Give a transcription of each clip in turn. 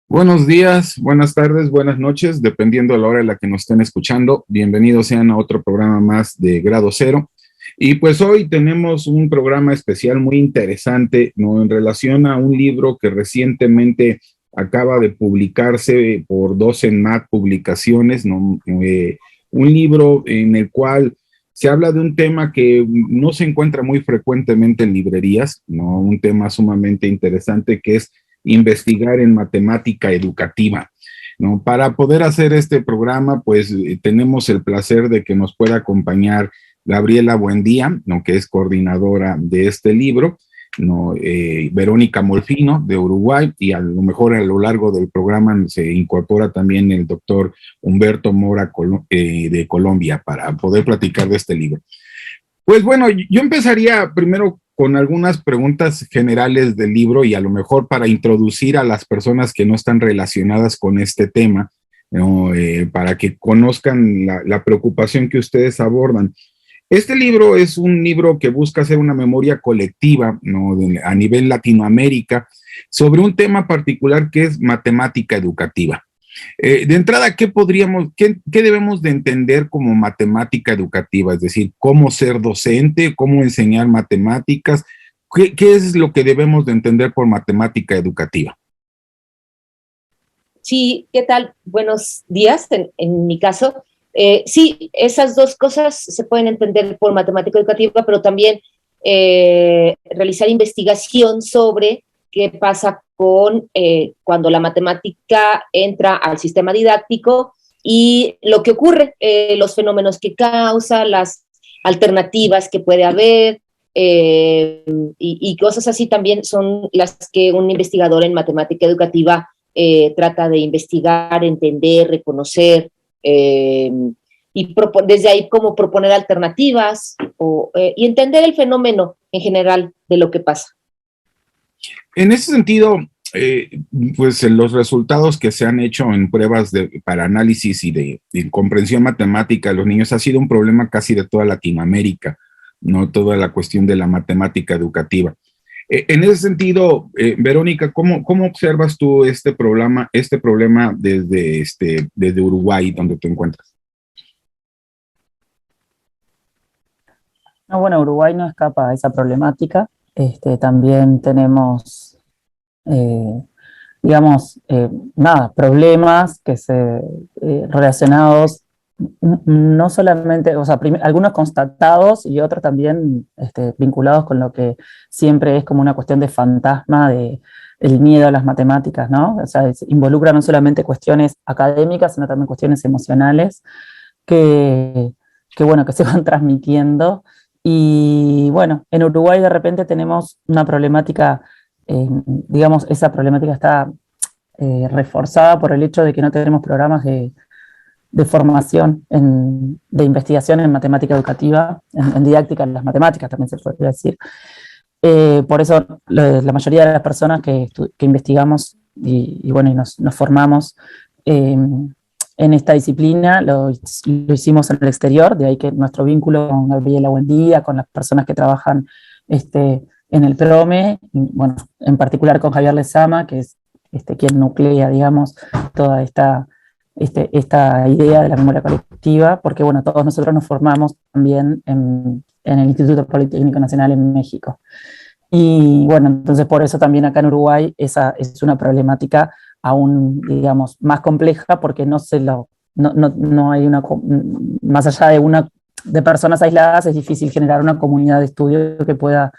Buenos días, buenas tardes, buenas noches, dependiendo de la hora en la que nos estén escuchando. Bienvenidos sean a otro programa más de Grado Cero. Y pues hoy tenemos un programa especial muy interesante, ¿no? En relación a un libro que recientemente acaba de publicarse por 12 Publicaciones, ¿no? Un libro en el cual se habla de un tema que no se encuentra muy frecuentemente en librerías, ¿no? Un tema sumamente interesante que es investigar en matemática educativa, ¿no? Para poder hacer este programa, pues tenemos el placer de que nos pueda acompañar Gabriela Buendía, ¿no? Que es coordinadora de este libro, ¿no? Verónica Molfino de Uruguay, y a lo mejor a lo largo del programa se incorpora también el doctor Humberto Mora de Colombia para poder platicar de este libro. Pues bueno, yo empezaría primero con algunas preguntas generales del libro y a lo mejor para introducir a las personas que no están relacionadas con este tema, ¿no? Para que conozcan la preocupación que ustedes abordan. Este libro es un libro que busca hacer una memoria colectiva, ¿no? A nivel Latinoamérica sobre un tema particular que es matemática educativa. De entrada, ¿qué debemos de entender como matemática educativa? Es decir, cómo ser docente, cómo enseñar matemáticas, ¿qué es lo que debemos de entender por matemática educativa? Sí, ¿qué tal? Buenos días, en mi caso. Sí, esas dos cosas se pueden entender por matemática educativa, pero también realizar investigación sobre qué pasa con cuando la matemática entra al sistema didáctico y lo que ocurre, los fenómenos que causa, las alternativas que puede haber, y cosas así también son las que un investigador en matemática educativa trata de investigar, entender, reconocer, y desde ahí como proponer alternativas y entender el fenómeno en general de lo que pasa. En ese sentido, pues los resultados que se han hecho en pruebas para análisis y de comprensión matemática de los niños ha sido un problema casi de toda Latinoamérica, no toda la cuestión de la matemática educativa. En ese sentido, Verónica, ¿cómo observas tú este problema desde Uruguay, donde te encuentras? No, bueno, Uruguay no escapa a esa problemática. También tenemos, eh, digamos, problemas relacionados no solamente, o sea, algunos constatados y otros también vinculados con lo que siempre es como una cuestión de fantasma de el miedo a las matemáticas, ¿no? O sea, involucra no solamente cuestiones académicas, sino también cuestiones emocionales que, bueno, que se van transmitiendo. Y bueno, en Uruguay de repente tenemos una problemática, digamos, esa problemática está reforzada por el hecho de que no tenemos programas de formación, de investigación en matemática educativa, en didáctica en las matemáticas también se podría decir. Por eso la mayoría de las personas que investigamos y bueno, y nos formamos en esta disciplina lo hicimos en el exterior, de ahí que nuestro vínculo con Gabriela Buendía, con las personas que trabajan en el PROME, y, bueno, en particular con Javier Lezama, que es quien nuclea, digamos, toda esta idea de la memoria colectiva, porque bueno, todos nosotros nos formamos también en el Instituto Politécnico Nacional en México. Y bueno, entonces por eso también acá en Uruguay esa es una problemática aún, digamos, más compleja, porque no hay más allá de personas aisladas, es difícil generar una comunidad de estudio que pueda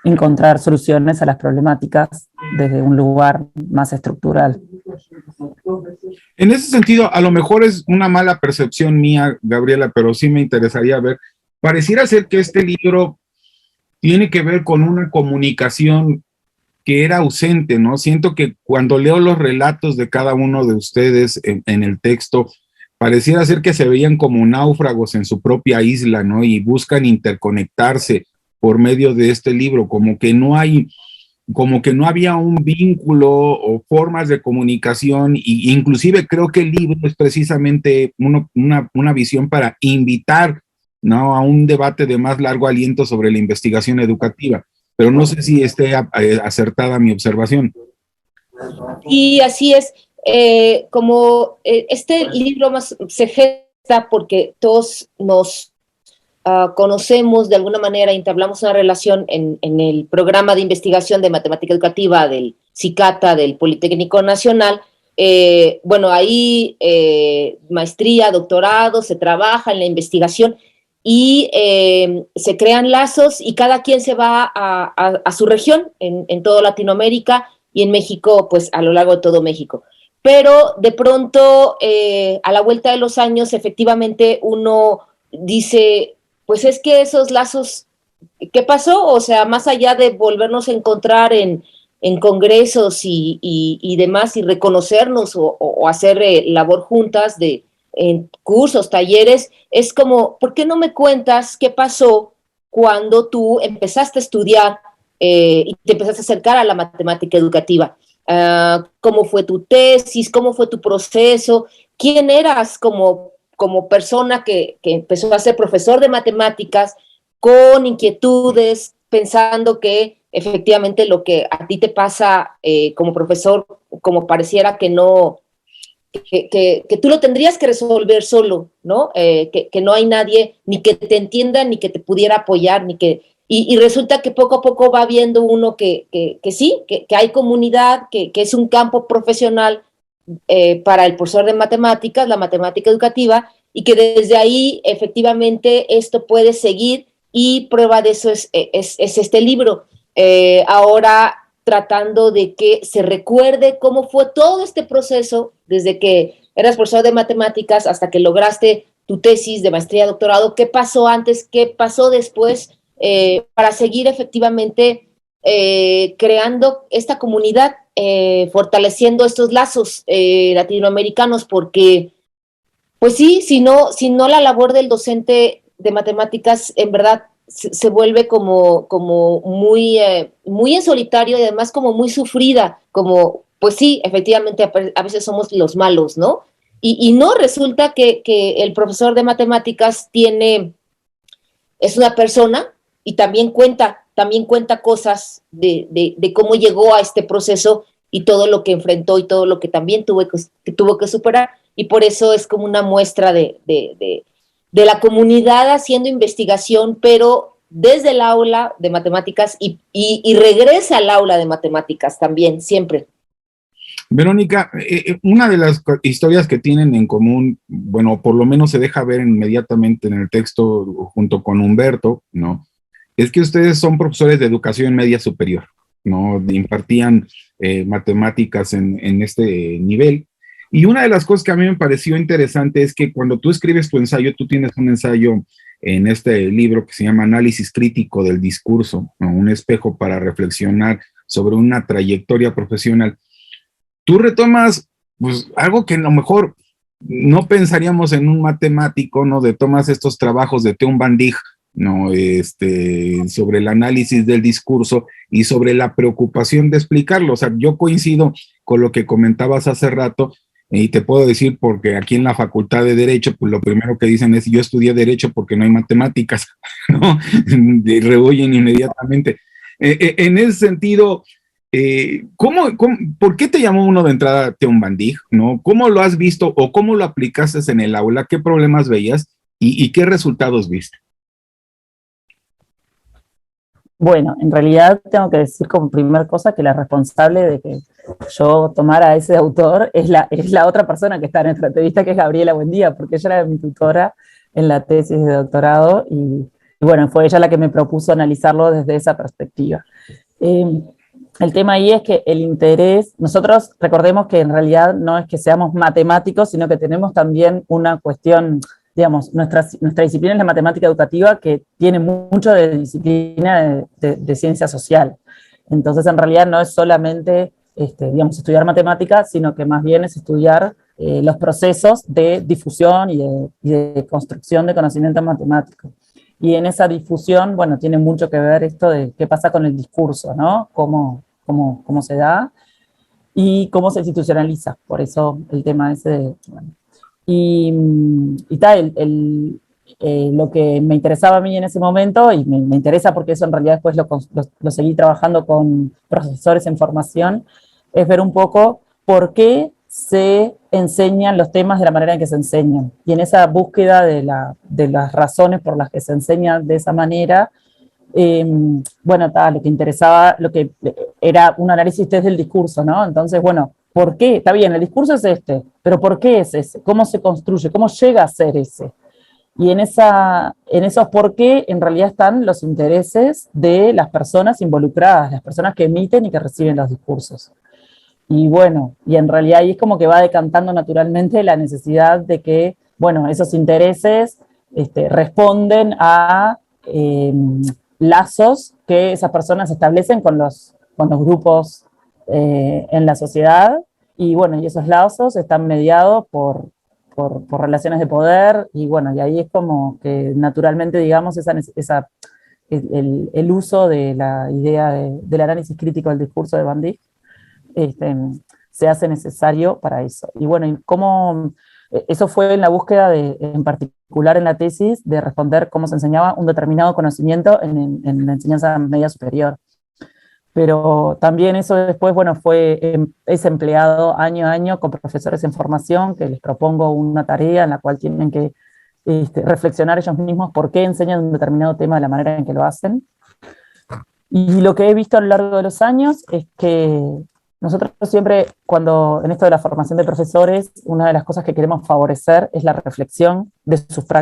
encontrar soluciones a las problemáticas desde un lugar más estructural. En ese sentido, a lo mejor es una mala percepción mía, Gabriela, pero sí me interesaría ver, pareciera ser que este libro tiene que ver con una comunicación que era ausente, ¿no? Siento que cuando leo los relatos de cada uno de ustedes en el texto, pareciera ser que se veían como náufragos en su propia isla, ¿no? Y buscan interconectarse por medio de este libro, como que no había un vínculo o formas de comunicación, y inclusive creo que el libro es precisamente una visión para invitar, ¿no?, a un debate de más largo aliento sobre la investigación educativa, pero no sé si esté acertada mi observación. Y así es, como este libro más se gesta porque todos nos conocemos de alguna manera, entablamos una relación en el programa de investigación de matemática educativa del CICATA del Politécnico Nacional. Bueno, ahí maestría, doctorado, se trabaja en la investigación y se crean lazos y cada quien se va a su región en toda Latinoamérica y en México, pues a lo largo de todo México. Pero de pronto, a la vuelta de los años, efectivamente uno dice, pues es que esos lazos, ¿qué pasó? O sea, más allá de volvernos a encontrar en congresos y demás y reconocernos o hacer labor juntas en cursos, talleres, es como, ¿por qué no me cuentas qué pasó cuando tú empezaste a estudiar y te empezaste a acercar a la matemática educativa? ¿Cómo fue tu tesis? ¿Cómo fue tu proceso? ¿Quién eras como persona que empezó a ser profesor de matemáticas con inquietudes, pensando que efectivamente lo que a ti te pasa como profesor, como pareciera que no, que tú lo tendrías que resolver solo, ¿no? Que no hay nadie ni que te entienda, ni que te pudiera apoyar, ni que... Y resulta que poco a poco va viendo uno que sí, que hay comunidad, que es un campo profesional para el profesor de matemáticas, la matemática educativa, y que desde ahí efectivamente esto puede seguir y prueba de eso es este libro. Ahora tratando de que se recuerde cómo fue todo este proceso desde que eras profesor de matemáticas hasta que lograste tu tesis de maestría, doctorado, qué pasó antes, qué pasó después, para seguir efectivamente creando esta comunidad, fortaleciendo estos lazos latinoamericanos, porque, pues sí, si no la labor del docente de matemáticas en verdad se vuelve como muy en solitario y además como muy sufrida, como, pues sí, efectivamente a veces somos los malos, ¿no? Y no resulta que el profesor de matemáticas es una persona y también cuenta cosas de cómo llegó a este proceso y todo lo que enfrentó y todo lo que también tuvo que superar. Y por eso es como una muestra de la comunidad haciendo investigación, pero desde el aula de matemáticas y regresa al aula de matemáticas también, siempre. Verónica, una de las historias que tienen en común, bueno, por lo menos se deja ver inmediatamente en el texto junto con Humberto, ¿no? Es que ustedes son profesores de educación media superior, ¿no? Impartían matemáticas en este nivel. Y una de las cosas que a mí me pareció interesante es que cuando tú escribes tu ensayo, tú tienes un ensayo en este libro que se llama Análisis Crítico del Discurso, ¿no? Un espejo para reflexionar sobre una trayectoria profesional. Tú retomas pues, algo que a lo mejor no pensaríamos en un matemático, ¿no? De tomas estos trabajos de Teun Van Dijk, ¿no? Sobre el análisis del discurso y sobre la preocupación de explicarlo. O sea, yo coincido con lo que comentabas hace rato y te puedo decir porque aquí en la Facultad de Derecho, pues lo primero que dicen es, yo estudié Derecho porque no hay matemáticas, ¿no? Y rehuyen inmediatamente. En ese sentido, ¿por qué te llamó uno de entrada Teun Van Dijk, ¿no? ¿Cómo lo has visto o cómo lo aplicaste en el aula? ¿Qué problemas veías y qué resultados viste? Bueno, en realidad tengo que decir como primer cosa que la responsable de que yo tomara a ese autor es la otra persona que está en esta entrevista, que es Gabriela Buendía, porque ella era mi tutora en la tesis de doctorado y bueno, fue ella la que me propuso analizarlo desde esa perspectiva. El tema ahí es que el interés, nosotros recordemos que en realidad no es que seamos matemáticos, sino que tenemos también una cuestión, digamos, nuestra disciplina es la matemática educativa, que tiene mucho de disciplina de ciencia social. Entonces, en realidad no es solamente, digamos, estudiar matemáticas, sino que más bien es estudiar los procesos de difusión y de construcción de conocimiento matemático. Y en esa difusión, bueno, tiene mucho que ver esto de qué pasa con el discurso, ¿no? Cómo se da y cómo se institucionaliza. Por eso el tema ese de, bueno. Y tal, lo que me interesaba a mí en ese momento, y me interesa porque eso en realidad después lo seguí trabajando con profesores en formación, es ver un poco por qué se enseñan los temas de la manera en que se enseñan. Y en esa búsqueda de las razones por las que se enseñan de esa manera, bueno, lo que interesaba, lo que era un análisis desde el discurso, ¿no? Entonces, bueno, ¿por qué? Está bien, el discurso es este, pero ¿por qué es ese? ¿Cómo se construye? ¿Cómo llega a ser ese? Y en esos por qué en realidad están los intereses de las personas involucradas, las personas que emiten y que reciben los discursos. Y bueno, y en realidad ahí es como que va decantando naturalmente la necesidad de que, bueno, esos intereses responden a lazos que esas personas establecen con los grupos en la sociedad. Y bueno, y esos lazos están mediados por relaciones de poder, y bueno, y ahí es como que naturalmente, digamos, el uso de la idea del análisis crítico del discurso de Van Dijk se hace necesario para eso. Y bueno, y cómo, eso fue en la búsqueda en particular en la tesis, de responder cómo se enseñaba un determinado conocimiento en la enseñanza media superior. Pero también eso después, bueno, es empleado año a año con profesores en formación, que les propongo una tarea en la cual tienen que reflexionar ellos mismos por qué enseñan un determinado tema de la manera en que lo hacen. Y lo que he visto a lo largo de los años es que nosotros siempre, en esto de la formación de profesores, una de las cosas que queremos favorecer es la reflexión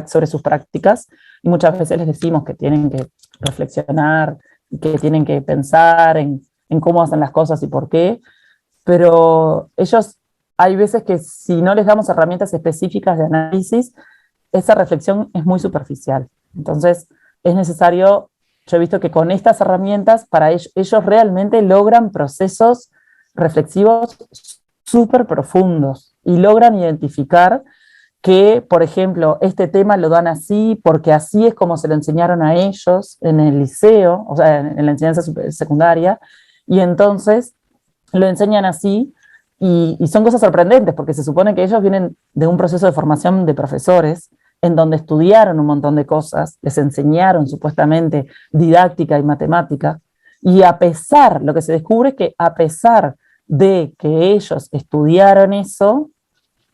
sobre sus prácticas, y muchas veces les decimos que tienen que reflexionar, que tienen que pensar en cómo hacen las cosas y por qué, pero ellos, hay veces que si no les damos herramientas específicas de análisis, esa reflexión es muy superficial. Entonces, es necesario, yo he visto que con estas herramientas, para ellos realmente logran procesos reflexivos súper profundos y logran identificar que, por ejemplo, este tema lo dan así porque así es como se lo enseñaron a ellos en el liceo, o sea, en la enseñanza secundaria, y entonces lo enseñan así, y son cosas sorprendentes, porque se supone que ellos vienen de un proceso de formación de profesores, en donde estudiaron un montón de cosas, les enseñaron supuestamente didáctica y matemática, y lo que se descubre es que a pesar de que ellos estudiaron eso,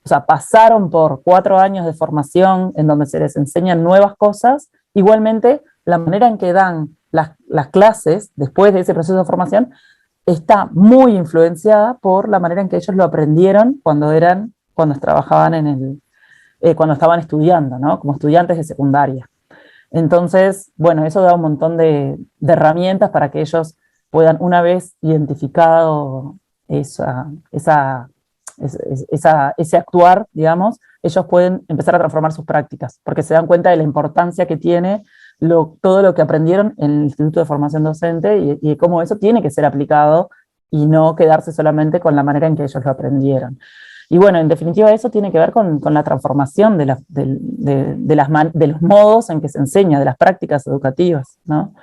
o sea, pasaron por 4 años de formación en donde se les enseñan nuevas cosas, igualmente la manera en que dan las clases después de ese proceso de formación está muy influenciada por la manera en que ellos lo aprendieron cuando trabajaban cuando estaban estudiando, ¿no? Como estudiantes de secundaria. Entonces, bueno, eso da un montón de herramientas para que ellos puedan, una vez identificado ese actuar, digamos, ellos pueden empezar a transformar sus prácticas, porque se dan cuenta de la importancia que tiene todo lo que aprendieron en el Instituto de Formación Docente, y cómo eso tiene que ser aplicado y no quedarse solamente con la manera en que ellos lo aprendieron. Y bueno, en definitiva eso tiene que ver con la transformación de los modos en que se enseña, de las prácticas educativas, ¿no?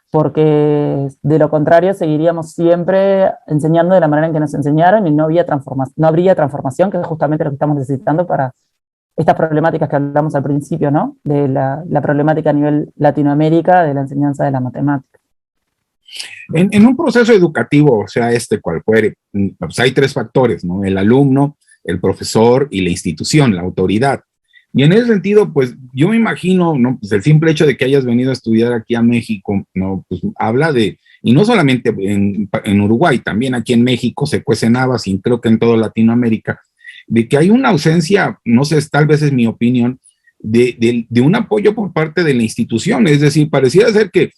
Porque de lo contrario seguiríamos siempre enseñando de la manera en que nos enseñaron, y no habría transformación, que es justamente lo que estamos necesitando para estas problemáticas que hablamos al principio, ¿no? De la problemática a nivel Latinoamérica de la enseñanza de la matemática. En un proceso educativo, o sea, cual fuere, pues hay 3 factores, ¿no? El alumno, el profesor y la institución, la autoridad. Y en ese sentido, pues yo me imagino, ¿no? Pues el simple hecho de que hayas venido a estudiar aquí a México, ¿no? Pues habla y no solamente en Uruguay, también aquí en México se cuecen habas, y creo que en toda Latinoamérica, de que hay una ausencia, no sé, tal vez es mi opinión, de un apoyo por parte de la institución. Es decir, pareciera ser que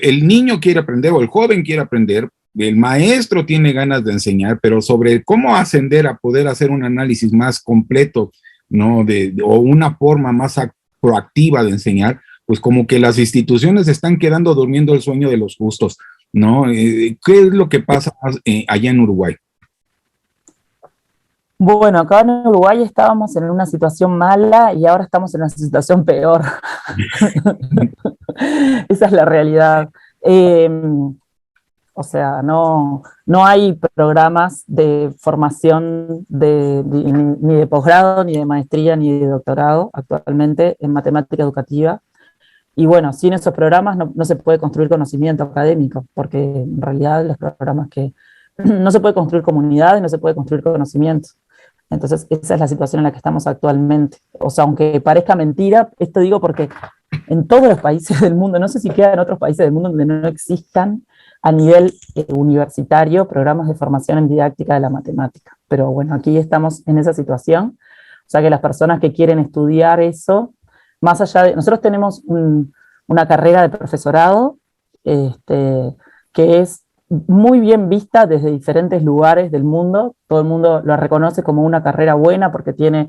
el niño quiere aprender o el joven quiere aprender, el maestro tiene ganas de enseñar, pero sobre cómo ascender a poder hacer un análisis más completo, ¿no? O una forma más proactiva de enseñar, pues como que las instituciones están quedando durmiendo el sueño de los justos, ¿no? ¿Qué es lo que pasa allá en Uruguay? Bueno, acá en Uruguay estábamos en una situación mala y ahora estamos en una situación peor. Esa es la realidad. O sea, no hay programas de formación ni de posgrado, ni de maestría, ni de doctorado actualmente en matemática educativa. Y bueno, sin esos programas no se puede construir conocimiento académico, porque en realidad los programas que no se puede construir comunidades, no se puede construir conocimiento. Entonces, esa es la situación en la que estamos actualmente. O sea, aunque parezca mentira, esto digo porque en todos los países del mundo, no sé si quedan otros países del mundo donde no existan a nivel universitario programas de formación en didáctica de la matemática. Pero bueno, aquí estamos en esa situación. O sea que las personas que quieren estudiar eso, más allá de... Nosotros tenemos una carrera de profesorado que es muy bien vista desde diferentes lugares del mundo. Todo el mundo lo reconoce como una carrera buena porque tiene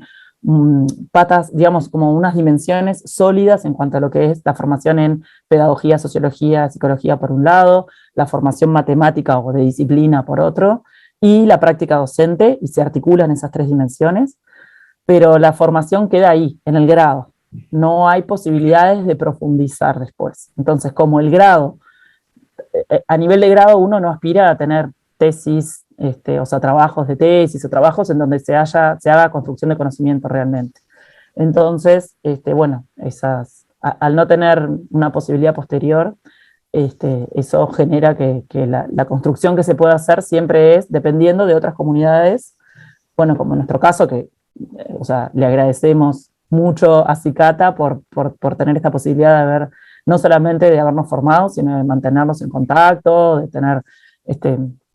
patas, digamos, como unas dimensiones sólidas en cuanto a lo que es la formación en pedagogía, sociología, psicología por un lado, la formación matemática o de disciplina por otro, y la práctica docente, y se articulan esas tres dimensiones, pero la formación queda ahí, en el grado. No hay posibilidades de profundizar después. Entonces, como el grado, a nivel de grado uno no aspira a tener tesis, o sea, trabajos de tesis o trabajos en donde se haga construcción de conocimiento realmente. Entonces, bueno, al no tener una posibilidad posterior, eso genera que la construcción que se pueda hacer siempre es dependiendo de otras comunidades, bueno, como en nuestro caso, que o sea, le agradecemos mucho a Cicata por tener esta posibilidad de haber, no solamente de habernos formado, sino de mantenernos en contacto, de tener,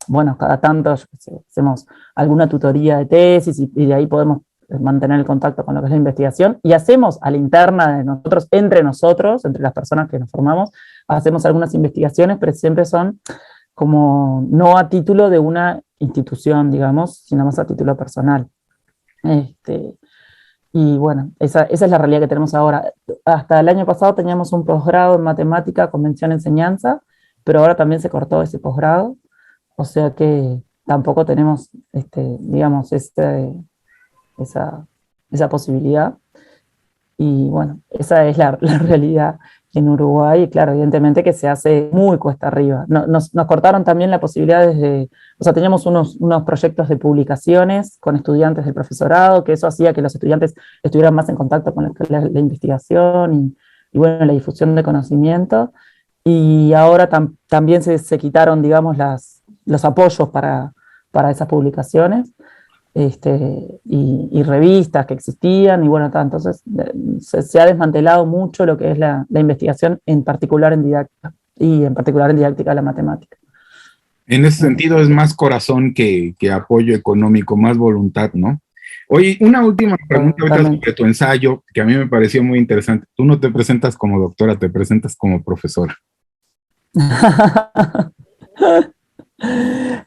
bueno, cada tanto hacemos alguna tutoría de tesis y de ahí podemos mantener el contacto con lo que es la investigación, y hacemos a la interna de nosotros, entre las personas que nos formamos, hacemos algunas investigaciones, pero siempre son como no a título de una institución, digamos, sino más a título personal. Y bueno, esa es la realidad que tenemos ahora. Hasta el año pasado teníamos un posgrado en matemática con mención enseñanza, pero ahora también se cortó ese posgrado, o sea que tampoco tenemos, digamos, esa posibilidad. Y bueno, esa es la realidad en Uruguay, y claro, evidentemente que se hace muy cuesta arriba. Nos cortaron también la posibilidad o sea, teníamos unos proyectos de publicaciones con estudiantes del profesorado, que eso hacía que los estudiantes estuvieran más en contacto con la investigación y bueno, la difusión de conocimiento, y ahora también se quitaron, digamos, los apoyos para esas publicaciones. Y revistas que existían, y bueno, entonces se ha desmantelado mucho lo que es la investigación, en particular en didáctica, y en particular en didáctica de la matemática. En ese sentido es más corazón que apoyo económico, más voluntad, ¿no? Oye, una última pregunta ahorita sobre tu ensayo, que a mí me pareció muy interesante. Tú no te presentas como doctora, te presentas como profesora.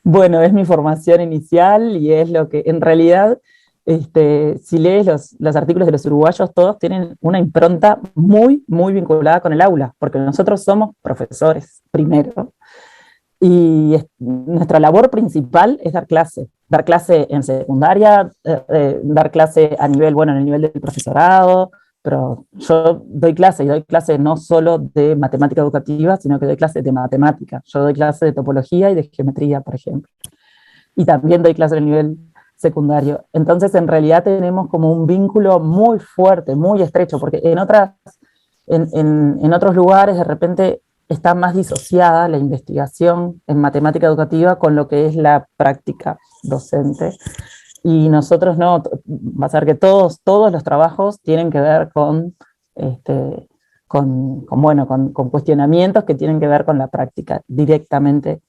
Bueno, es mi formación inicial y es lo que, en realidad, si lees los artículos de los uruguayos, todos tienen una impronta muy, muy vinculada con el aula, porque nosotros somos profesores, primero, y nuestra labor principal es dar clase en secundaria, dar clase a nivel, bueno, en el nivel del profesorado, pero yo doy clase, y doy clase no solo de matemática educativa, sino que doy clase de matemática. Yo doy clase de topología y de geometría, por ejemplo. Y también doy clase a nivel secundario. Entonces, en realidad tenemos como un vínculo muy fuerte, muy estrecho, porque en otros lugares de repente está más disociada la investigación en matemática educativa con lo que es la práctica docente. Y nosotros no, va a ser que todos los trabajos tienen que ver con cuestionamientos que tienen que ver con la práctica directamente,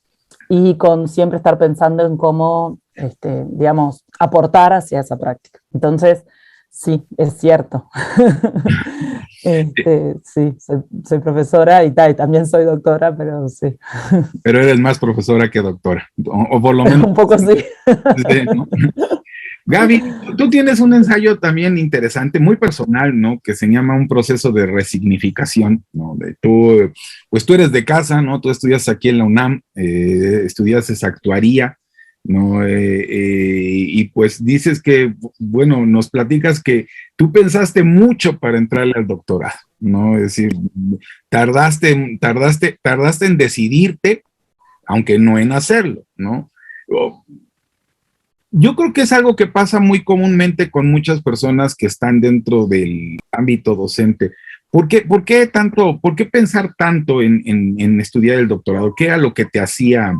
y con siempre estar pensando en cómo, digamos, aportar hacia esa práctica. Entonces, sí, es cierto. Sí, soy profesora y también soy doctora, pero sí. Pero eres más profesora que doctora, o por lo menos. Un poco sí. Sí, ¿no? Gaby, tú tienes un ensayo también interesante, muy personal, ¿no? Que se llama Un proceso de resignificación, ¿no? Pues tú eres de casa, ¿no? Tú estudias aquí en la UNAM, estudias actuaría, ¿no? Y pues dices que, bueno, nos platicas que tú pensaste mucho para entrarle al doctorado, ¿no? Es decir, tardaste en decidirte, aunque no en hacerlo, ¿no? Yo creo que es algo que pasa muy comúnmente con muchas personas que están dentro del ámbito docente. ¿Por qué pensar tanto en estudiar el doctorado? ¿Qué era lo que te hacía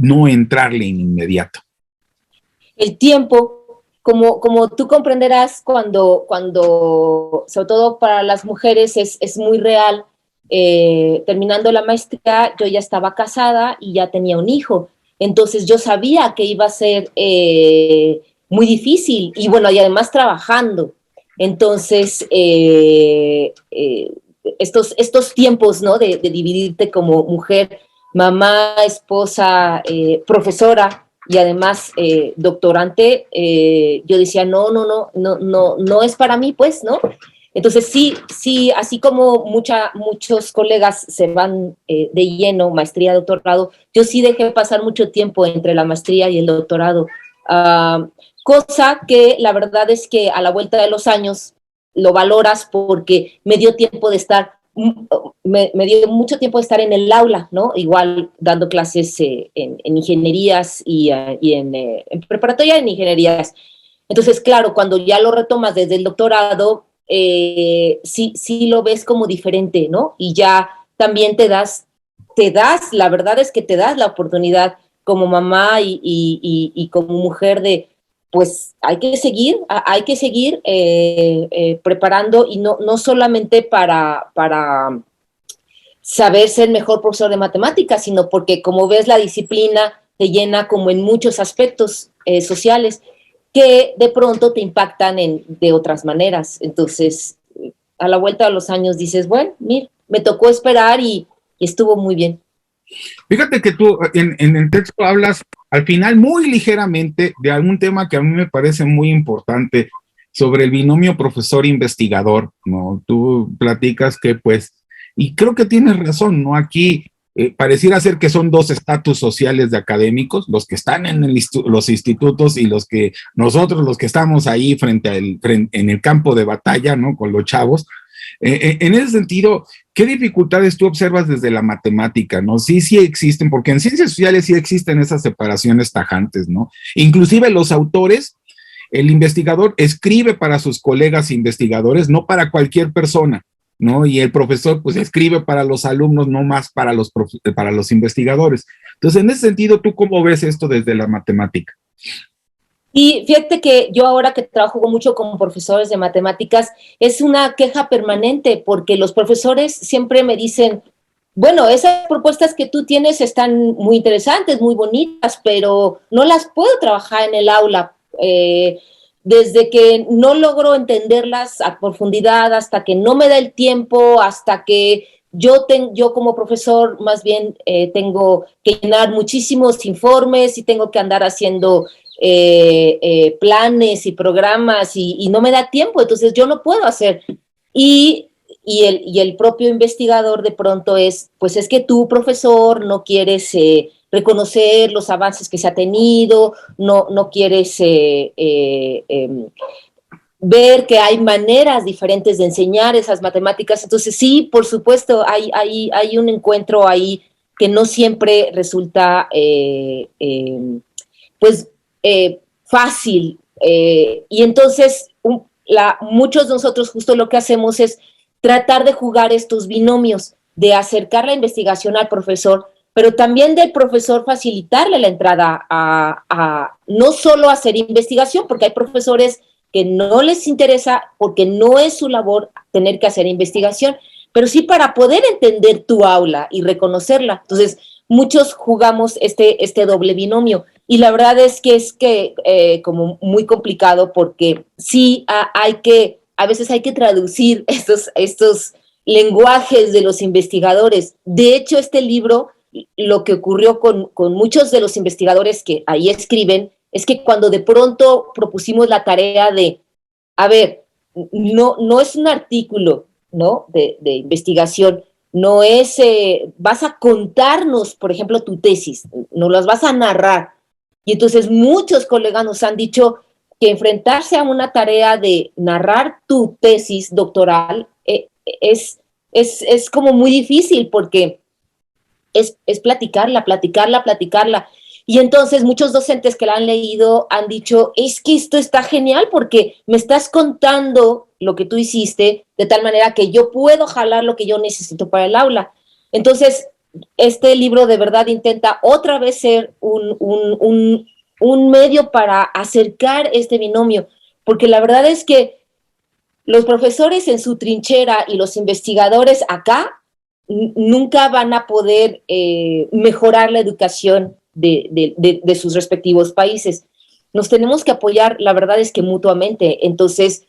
no entrarle en inmediato? El tiempo, como tú comprenderás, cuando, sobre todo para las mujeres, es muy real. Terminando la maestría, yo ya estaba casada y ya tenía un hijo. Entonces yo sabía que iba a ser muy difícil y bueno, y además trabajando. Entonces, estos tiempos, ¿no? De dividirte como mujer, mamá, esposa, profesora y además doctorante, yo decía, no es para mí, pues, ¿no? Entonces sí, así como muchos colegas se van de lleno, maestría, doctorado, yo sí dejé pasar mucho tiempo entre la maestría y el doctorado, cosa que la verdad es que a la vuelta de los años lo valoras porque me dio tiempo de estar, me dio mucho tiempo de estar en el aula, ¿no? Igual dando clases en ingenierías y en preparatoria en ingenierías. Entonces, claro, cuando ya lo retomas desde el doctorado, sí lo ves como diferente, ¿no? Y ya también la verdad es que te das la oportunidad como mamá y como mujer de, pues hay que seguir preparando y no solamente para saber ser mejor profesor de matemáticas, sino porque como ves la disciplina te llena como en muchos aspectos sociales que de pronto te impactan de otras maneras. Entonces, a la vuelta de los años dices, bueno, mira, me tocó esperar y estuvo muy bien. Fíjate que tú en el texto hablas al final muy ligeramente de algún tema que a mí me parece muy importante sobre el binomio profesor-investigador, ¿no? Tú platicas que pues, y creo que tienes razón, ¿no? Aquí pareciera ser que son dos estatus sociales de académicos, los que están en los institutos y nosotros los que estamos ahí en el campo de batalla, ¿no? Con los chavos. En ese sentido, ¿qué dificultades tú observas desde la matemática, no? Sí existen, porque en ciencias sociales sí existen esas separaciones tajantes, ¿no? Inclusive los autores, el investigador escribe para sus colegas investigadores, no para cualquier persona, ¿no? Y el profesor, pues, escribe para los alumnos, no más para los investigadores. Entonces, en ese sentido, ¿tú cómo ves esto desde la matemática? Y fíjate que yo ahora que trabajo mucho con profesores de matemáticas, es una queja permanente porque los profesores siempre me dicen, bueno, esas propuestas que tú tienes están muy interesantes, muy bonitas, pero no las puedo trabajar en el aula. Desde que no logro entenderlas a profundidad, hasta que no me da el tiempo, hasta que yo como profesor más bien tengo que llenar muchísimos informes y tengo que andar haciendo planes y programas y no me da tiempo, entonces yo no puedo hacer. Y el propio investigador de pronto pues es que tú, profesor, no quieres reconocer los avances que se ha tenido, no quieres ver que hay maneras diferentes de enseñar esas matemáticas. Entonces sí, por supuesto, hay un encuentro ahí que no siempre resulta pues fácil. Y entonces muchos de nosotros justo lo que hacemos es tratar de jugar estos binomios, de acercar la investigación al profesor, pero también del profesor facilitarle la entrada a no solo hacer investigación, porque hay profesores que no les interesa porque no es su labor tener que hacer investigación, pero sí para poder entender tu aula y reconocerla. Entonces, muchos jugamos este doble binomio y la verdad es que como muy complicado porque sí a veces hay que traducir estos lenguajes de los investigadores. De hecho, este libro, lo que ocurrió con muchos de los investigadores que ahí escriben, es que cuando de pronto propusimos la tarea de, a ver, no es un artículo, ¿no? de investigación, no es, vas a contarnos, por ejemplo, tu tesis, nos las vas a narrar. Y entonces muchos colegas nos han dicho que enfrentarse a una tarea de narrar tu tesis doctoral es como muy difícil porque es platicarla. Y entonces muchos docentes que la han leído han dicho, es que esto está genial porque me estás contando lo que tú hiciste de tal manera que yo puedo jalar lo que yo necesito para el aula. Entonces, este libro de verdad intenta otra vez ser un medio para acercar este binomio, porque la verdad es que los profesores en su trinchera y los investigadores acá nunca van a poder mejorar la educación de sus respectivos países. Nos tenemos que apoyar, la verdad es que mutuamente. Entonces,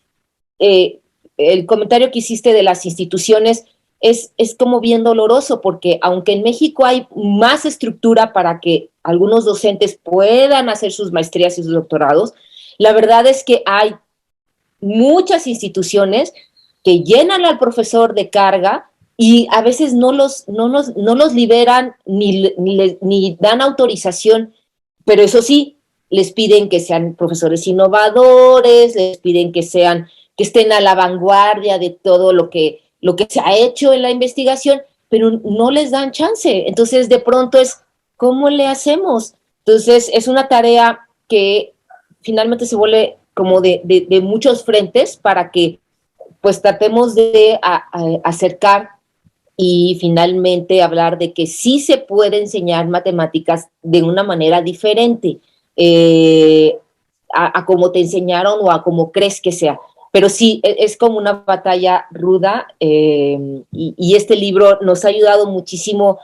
el comentario que hiciste de las instituciones es como bien doloroso, porque aunque en México hay más estructura para que algunos docentes puedan hacer sus maestrías y sus doctorados, la verdad es que hay muchas instituciones que llenan al profesor de carga y a veces no los liberan ni dan autorización, pero eso sí, les piden que sean profesores innovadores, les piden que estén a la vanguardia de todo lo que se ha hecho en la investigación, pero no les dan chance. Entonces, de pronto ¿cómo le hacemos? Entonces, es una tarea que finalmente se vuelve como de muchos frentes para que pues tratemos de acercar y finalmente hablar de que sí se puede enseñar matemáticas de una manera diferente a como te enseñaron o a como crees que sea. Pero sí, es como una batalla ruda y este libro nos ha ayudado muchísimo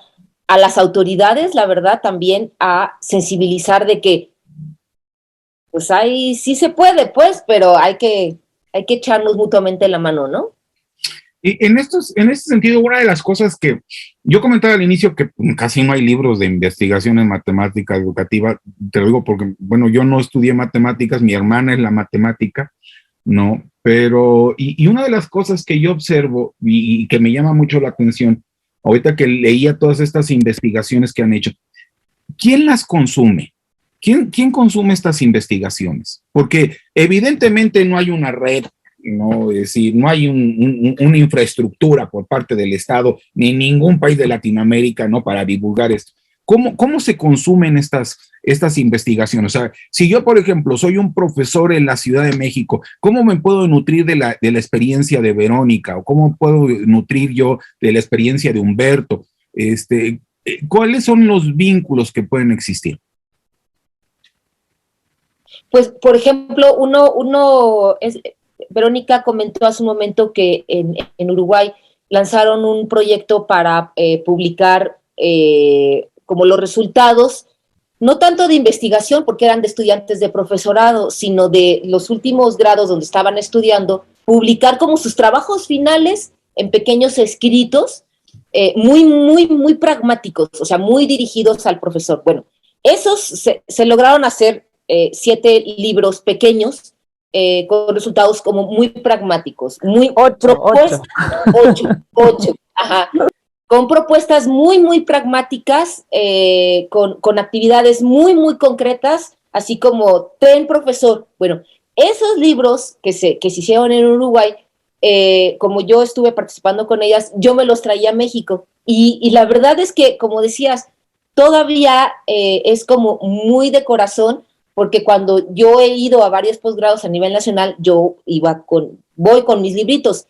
a las autoridades, la verdad, también a sensibilizar de que pues ahí sí se puede, pues, pero hay que echarnos mutuamente la mano, ¿no? Y en este sentido, una de las cosas que yo comentaba al inicio, que casi no hay libros de investigación en matemática educativa, te lo digo porque, bueno, yo no estudié matemáticas, mi hermana es la matemática, ¿no? Pero, y una de las cosas que yo observo y que me llama mucho la atención, ahorita que leía todas estas investigaciones que han hecho, ¿quién las consume? ¿Quién consume estas investigaciones? Porque evidentemente no hay una red, ¿no? Es decir, no hay una infraestructura por parte del Estado, ni ningún país de Latinoamérica, ¿no? Para divulgar esto. ¿Cómo se consumen estas investigaciones? O sea, si yo, por ejemplo, soy un profesor en la Ciudad de México, ¿cómo me puedo nutrir de la experiencia de Verónica? ¿O cómo puedo nutrir yo de la experiencia de Humberto? ¿Cuáles son los vínculos que pueden existir? Pues, por ejemplo, Verónica comentó hace un momento que en Uruguay lanzaron un proyecto para publicar como los resultados, no tanto de investigación, porque eran de estudiantes de profesorado, sino de los últimos grados donde estaban estudiando, publicar como sus trabajos finales en pequeños escritos, muy, muy, muy pragmáticos, o sea, muy dirigidos al profesor. Bueno, esos se lograron hacer 7 libros pequeños con resultados como muy pragmáticos, muy ocho, ajá, con propuestas muy, muy pragmáticas, con actividades muy, muy concretas, así como ten profesor. Bueno, esos libros que se hicieron en Uruguay, como yo estuve participando con ellas, yo me los traía a México y la verdad es que, como decías, todavía es como muy de corazón, porque cuando yo he ido a varios posgrados a nivel nacional, yo voy con mis libritos,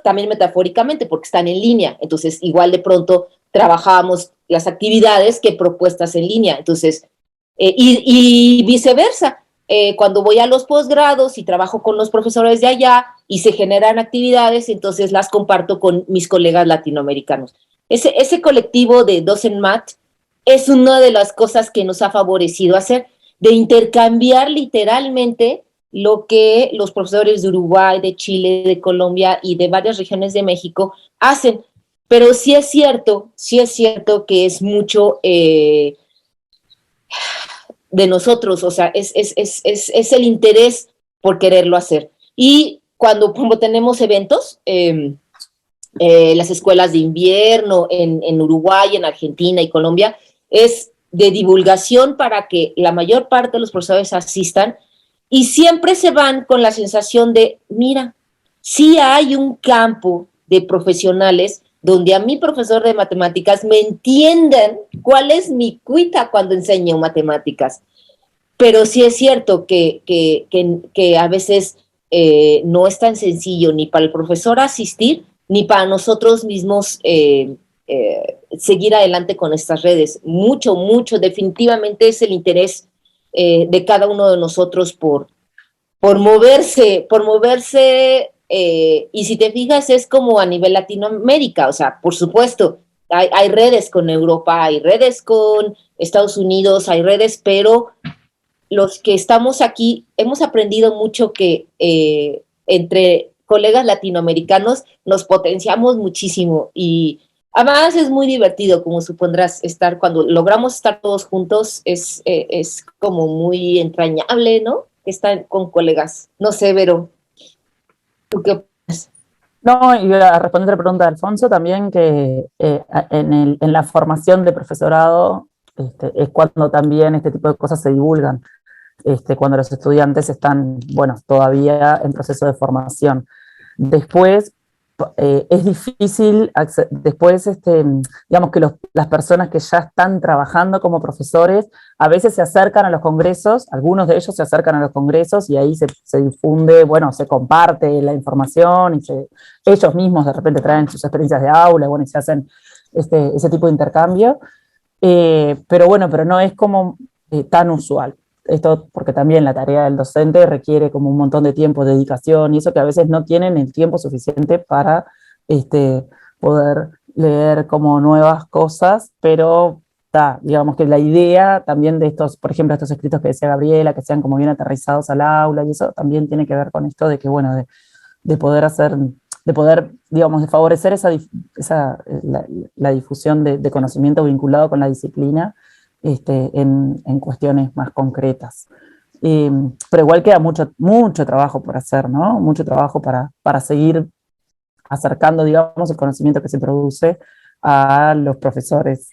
también metafóricamente, porque están en línea, entonces igual de pronto trabajábamos las actividades que propuestas en línea, entonces, y viceversa, cuando voy a los posgrados y trabajo con los profesores de allá y se generan actividades, entonces las comparto con mis colegas latinoamericanos. Ese colectivo de Docenmat es una de las cosas que nos ha favorecido hacer, de intercambiar literalmente lo que los profesores de Uruguay, de Chile, de Colombia y de varias regiones de México hacen. Pero sí es cierto que es mucho de nosotros, o sea, es el interés por quererlo hacer. Y como tenemos eventos, las escuelas de invierno en Uruguay, en Argentina y Colombia, es de divulgación para que la mayor parte de los profesores asistan y siempre se van con la sensación de, mira, sí hay un campo de profesionales donde a mi profesor de matemáticas me entiendan cuál es mi cuita cuando enseño matemáticas. Pero sí es cierto que a veces no es tan sencillo ni para el profesor asistir, ni para nosotros mismos seguir adelante con estas redes. Mucho, definitivamente es el interés de cada uno de nosotros por moverse, y si te fijas es como a nivel Latinoamérica, o sea, por supuesto, hay redes con Europa, hay redes con Estados Unidos, hay redes, pero los que estamos aquí hemos aprendido mucho que entre colegas latinoamericanos nos potenciamos muchísimo y además es muy divertido, como supondrás, cuando logramos estar todos juntos es como muy entrañable, ¿no? Estar con colegas. No sé, Vero, ¿tú qué opinas? No, y a responder la pregunta de Alfonso también, que en la formación de profesorado es cuando también este tipo de cosas se divulgan, cuando los estudiantes están, bueno, todavía en proceso de formación. Después es difícil, después digamos que las personas que ya están trabajando como profesores a veces se acercan a los congresos, algunos de ellos se acercan a los congresos y ahí se difunde, bueno, se comparte la información y ellos mismos de repente traen sus experiencias de aula, bueno, y se hacen ese tipo de intercambio, pero bueno, pero no es como tan usual. Esto porque también la tarea del docente requiere como un montón de tiempo, de dedicación, y eso que a veces no tienen el tiempo suficiente para poder leer como nuevas cosas, pero digamos que la idea también de estos, por ejemplo, estos escritos que decía Gabriela, que sean como bien aterrizados al aula, y eso también tiene que ver con esto de que, bueno, de poder, digamos, de favorecer la difusión de conocimiento vinculado con la disciplina, en cuestiones más concretas. Pero igual queda mucho trabajo por hacer, ¿no? Mucho trabajo para seguir acercando, digamos, el conocimiento que se produce a los profesores,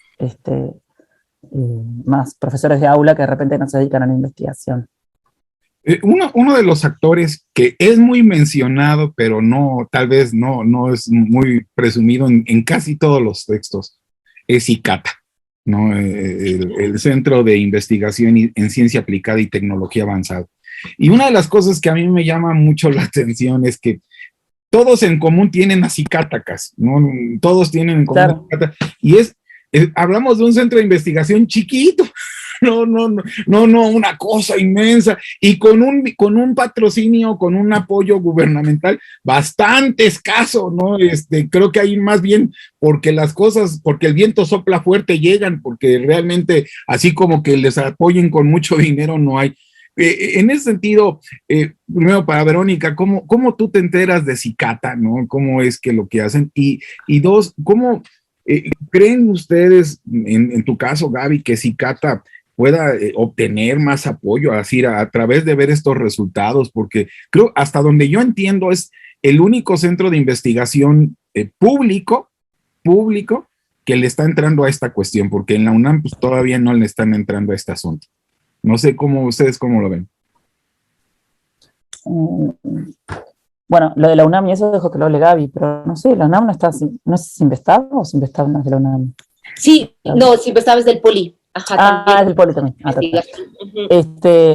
más profesores de aula que de repente no se dedican a la investigación. Uno de los actores que es muy mencionado, pero no, tal vez no es muy presumido en casi todos los textos, es ICATA, ¿no? El Centro de Investigación en Ciencia Aplicada y Tecnología Avanzada. Y una de las cosas que a mí me llama mucho la atención es que todos en común tienen así cátacas, ¿no? Todos tienen en común, claro. Y hablamos de un centro de investigación chiquito, no, una cosa inmensa, y con un patrocinio, con un apoyo gubernamental bastante escaso, ¿no? Creo que hay más bien porque las cosas, porque el viento sopla fuerte, llegan, porque realmente así como que les apoyen con mucho dinero no hay. En ese sentido, primero para Verónica, ¿cómo tú te enteras de Cicata, ¿no? ¿Cómo es que lo que hacen? Y dos, ¿cómo creen ustedes, en tu caso, Gaby, que Cicata pueda obtener más apoyo así a través de ver estos resultados? Porque creo, hasta donde yo entiendo, es el único centro de investigación público que le está entrando a esta cuestión, porque en la UNAM pues, todavía no le están entrando a este asunto. No sé ustedes cómo lo ven. Bueno, lo de la UNAM y eso dejo que lo hable Gaby, pero no sé, la UNAM no es Sinvestab o Sinvestab no es de la UNAM. Sí, no, Sinvestab es del Poli. Ajá, es del Poli también.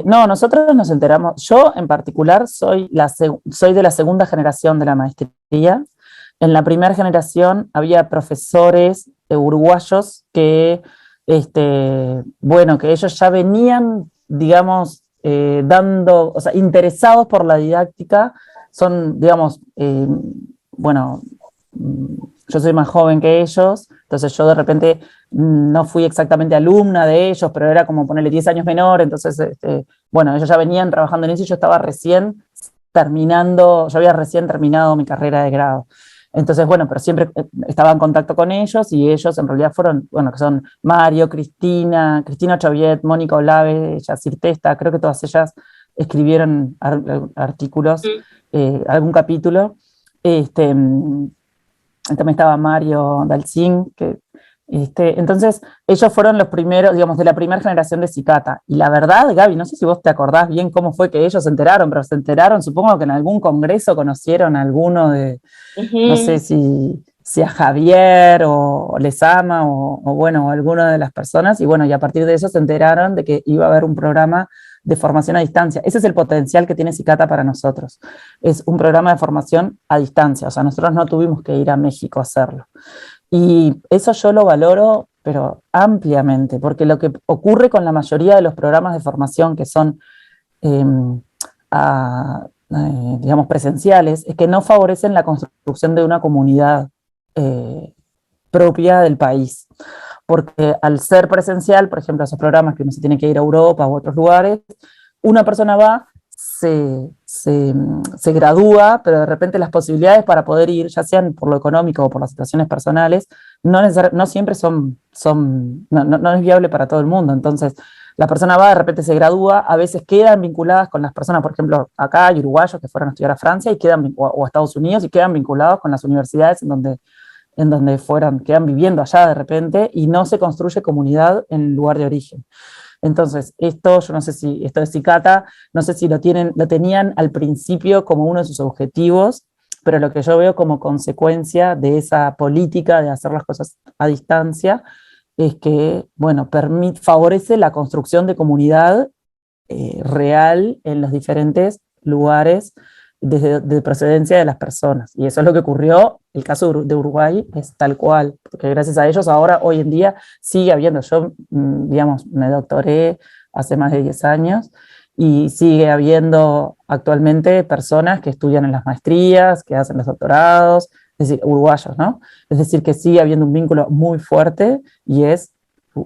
No, nosotros nos enteramos, yo en particular soy de la segunda generación de la maestría. En la primera generación había profesores uruguayos que bueno, que ellos ya venían, digamos, o sea, interesados por la didáctica, son, digamos, bueno, yo soy más joven que ellos, entonces yo de repente no fui exactamente alumna de ellos, pero era como ponerle 10 años menor, entonces, bueno, ellos ya venían trabajando en eso y yo había recién terminado mi carrera de grado. Entonces, bueno, pero siempre estaba en contacto con ellos y ellos en realidad fueron, bueno, que son Mario, Cristina Chaviet, Mónica Olave, Yacir Testa, creo que todas ellas escribieron artículos, algún capítulo. También estaba Mario Dalcín, entonces ellos fueron los primeros, digamos, de la primera generación de Cicata. Y la verdad, Gaby, no sé si vos te acordás bien cómo fue que ellos se enteraron, pero se enteraron, supongo que en algún congreso conocieron a alguno de, no sé si a Javier o Lezama o bueno, alguna de las personas, y bueno, y a partir de eso se enteraron de que iba a haber un programa de formación a distancia. Ese es el potencial que tiene Cicata para nosotros. Es un programa de formación a distancia, o sea, nosotros no tuvimos que ir a México a hacerlo. Y eso yo lo valoro, pero ampliamente, porque lo que ocurre con la mayoría de los programas de formación que son, eh, digamos, presenciales, es que no favorecen la construcción de una comunidad propia del país. Porque al ser presencial, por ejemplo, esos programas que uno se tiene que ir a Europa u otros lugares, una persona va, se gradúa, pero de repente las posibilidades para poder ir, ya sean por lo económico o por las situaciones personales, no siempre no es viable para todo el mundo. Entonces, la persona va, de repente se gradúa, a veces quedan vinculadas con las personas, por ejemplo, acá hay uruguayos que fueron a estudiar a Francia y o a Estados Unidos y quedan vinculados con las universidades en donde quedan viviendo allá de repente y no se construye comunidad en el lugar de origen. Entonces, yo no sé si esto de Cicata, no sé si lo tenían al principio como uno de sus objetivos, pero lo que yo veo como consecuencia de esa política de hacer las cosas a distancia es que, bueno, favorece la construcción de comunidad real en los diferentes lugares de procedencia de las personas. Y eso es lo que ocurrió, el caso de Uruguay es tal cual, porque gracias a ellos ahora, hoy en día, sigue habiendo, yo, digamos, me doctoré hace más de 10 años, y sigue habiendo actualmente personas que estudian en las maestrías, que hacen los doctorados, es decir, uruguayos, ¿no? Es decir, que sigue habiendo un vínculo muy fuerte, y es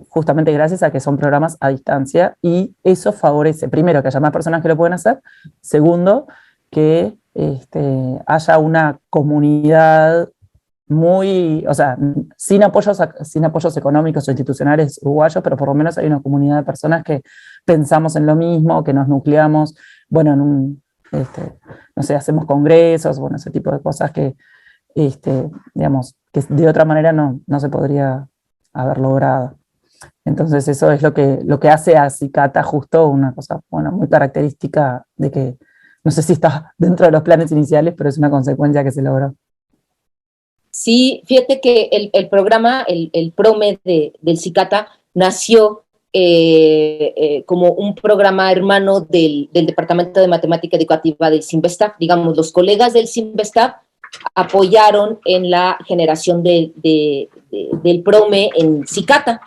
justamente gracias a que son programas a distancia, y eso favorece, primero, que haya más personas que lo pueden hacer, segundo, que haya una comunidad muy, o sea, sin apoyos económicos o institucionales uruguayos, pero por lo menos hay una comunidad de personas que pensamos en lo mismo, que nos nucleamos, bueno, no sé, hacemos congresos, bueno, ese tipo de cosas que, digamos, que de otra manera no se podría haber logrado. Entonces eso es lo que hace a Cicata justo una cosa, bueno, muy característica de que, no sé si está dentro de los planes iniciales, pero es una consecuencia que se logró. Sí, fíjate que el programa, el PROME del Cicata, nació como un programa hermano del Departamento de Matemática Educativa del CIMBESTAF. Digamos, los colegas del CIMBESTAF apoyaron en la generación del PROME en Cicata.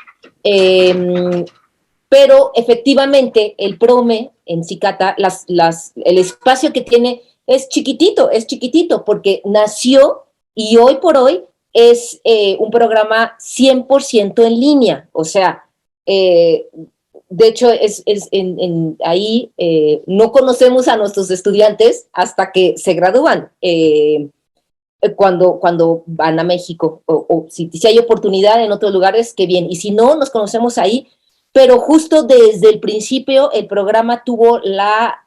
Pero efectivamente el PROME en Cicata, el espacio que tiene es chiquitito, porque nació y hoy por hoy es un programa 100% en línea. O sea, de hecho, ahí no conocemos a nuestros estudiantes hasta que se gradúan. Cuando van a México, o si hay oportunidad en otros lugares, qué bien, y si no, nos conocemos ahí, pero justo desde el principio el programa tuvo la